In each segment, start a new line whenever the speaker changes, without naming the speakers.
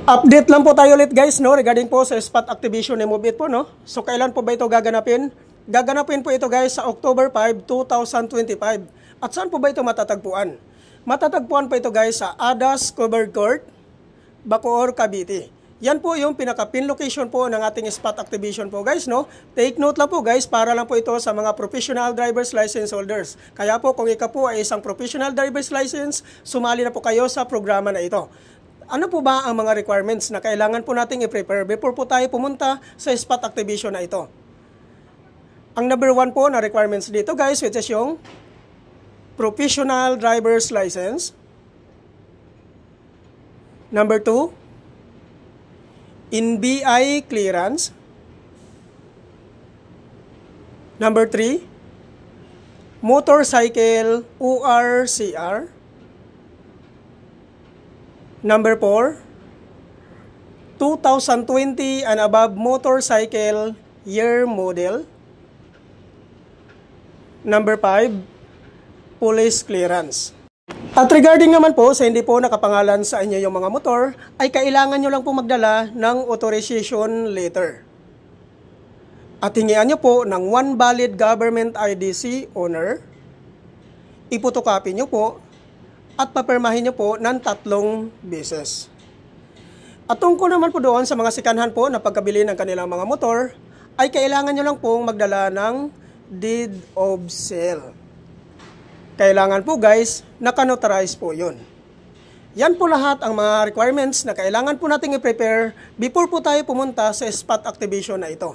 Update lang po tayo ulit guys, no, regarding po sa spot activation ni MoveIt po, no. So kailan po ba ito gaganapin? Gaganapin po ito guys sa October 5, 2025. At saan po ba ito matatagpuan? Matatagpuan po ito guys sa ADAS Covered Court, Bacoor, Cavite. Yan po yung pinaka-pin location po ng ating spot activation po guys, no. Take note lang po guys, para lang po ito sa mga professional driver's license holders. Kaya po kung ikaw po ay isang professional driver's license, sumali na po kayo sa programa na ito. Ano po ba ang mga requirements na kailangan po nating i-prepare before po tayo pumunta sa spot activation na ito? Ang number 1 po na requirements dito guys, which is yung professional driver's license. Number 2, NBI clearance. Number 3, motorcycle ORCR. Number 4, 2020 and above motorcycle year model. Number 5, police clearance. At regarding naman po sa hindi po nakapangalan sa inyo yung mga motor, ay kailangan nyo lang po magdala ng authorization letter. At hingian nyo po ng one valid government IDC owner. Ipotocopy nyo po at papirmahin nyo po ng 3 beses. At tungkol naman po doon sa mga sikanhan po na pagkabili ng kanilang mga motor, ay kailangan nyo lang pong magdala ng deed of sale. Kailangan po guys, nakanotarize po yun. Yan po lahat ang mga requirements na kailangan po natin i-prepare before po tayo pumunta sa spot activation na ito.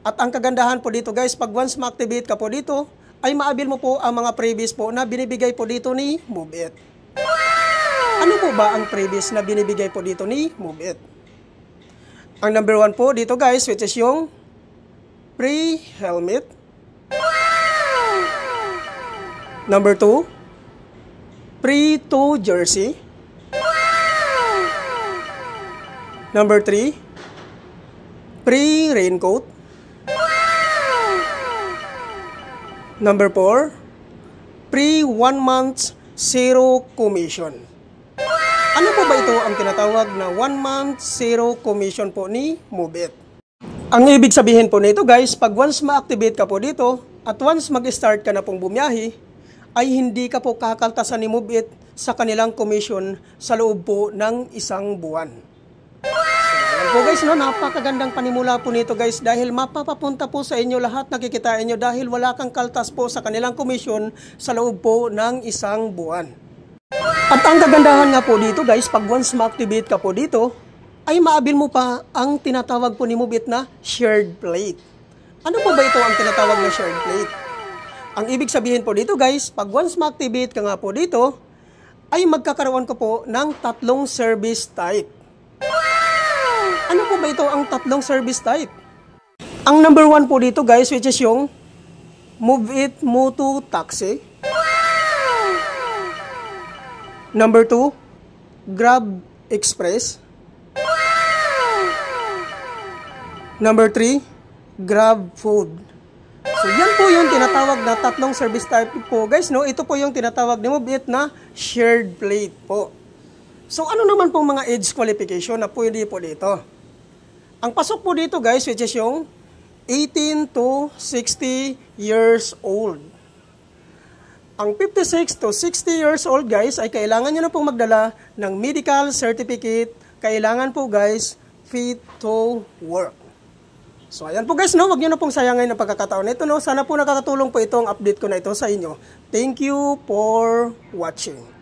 At ang kagandahan po dito guys, pag once ma-activate ka po dito, ay maabil mo po ang mga previous po na binibigay po dito ni MoveIt. Ano po ba ang previous na binibigay po dito ni MoveIt? Ang number 1 po dito guys, which is yung pre-helmet. Number 2, pre-tow jersey. Number 3, pre-raincoat. Number 4, pre-1 month zero commission. Ano po ba ito ang tinatawag na 1 month zero commission po ni MoveIt? Ang ibig sabihin po nito guys, pag once ma-activate ka po dito at once mag-start ka na pong bumiyahe, ay hindi ka po kakaltasan ni MoveIt sa kanilang commission sa loob po ng 1 buwan. So, po guys, no, napakagandang panimula po nito guys dahil mapapapunta po sa inyo lahat nakikitain nyo dahil wala kang kaltas po sa kanilang commission sa loob po ng 1 buwan. At ang kagandahan nga po dito guys, pag once ma-activate ka po dito, ay maabil mo pa ang tinatawag po ni MoveIt na shared plate. Ano po ba ito ang tinatawag na shared plate? Ang ibig sabihin po dito guys, pag once ma-activate ka nga po dito, ay magkakaroon ka po ng 3 service type. Ano po ba ito ang 3 service type? Ang number 1 po dito guys, which is yung MoveIt Moto Taxi. Number 2, Grab Express. Number 3, Grab Food. So yan po yung tinatawag na 3 service type po guys, no? Ito po yung tinatawag ni MoveIt na shared plate po. So ano naman pong mga age qualification na pwede po dito? Ang pasok po dito guys, which is yung 18 to 60 years old. Ang 56 to 60 years old guys, ay kailangan nyo na pong magdala ng medical certificate. Kailangan po guys, fit to work. So ayan po guys, no, wag nyo na pong sayangin ang pagkakataon nito, no. Sana po nakakatulong po itong update ko na ito sa inyo. Thank you for watching.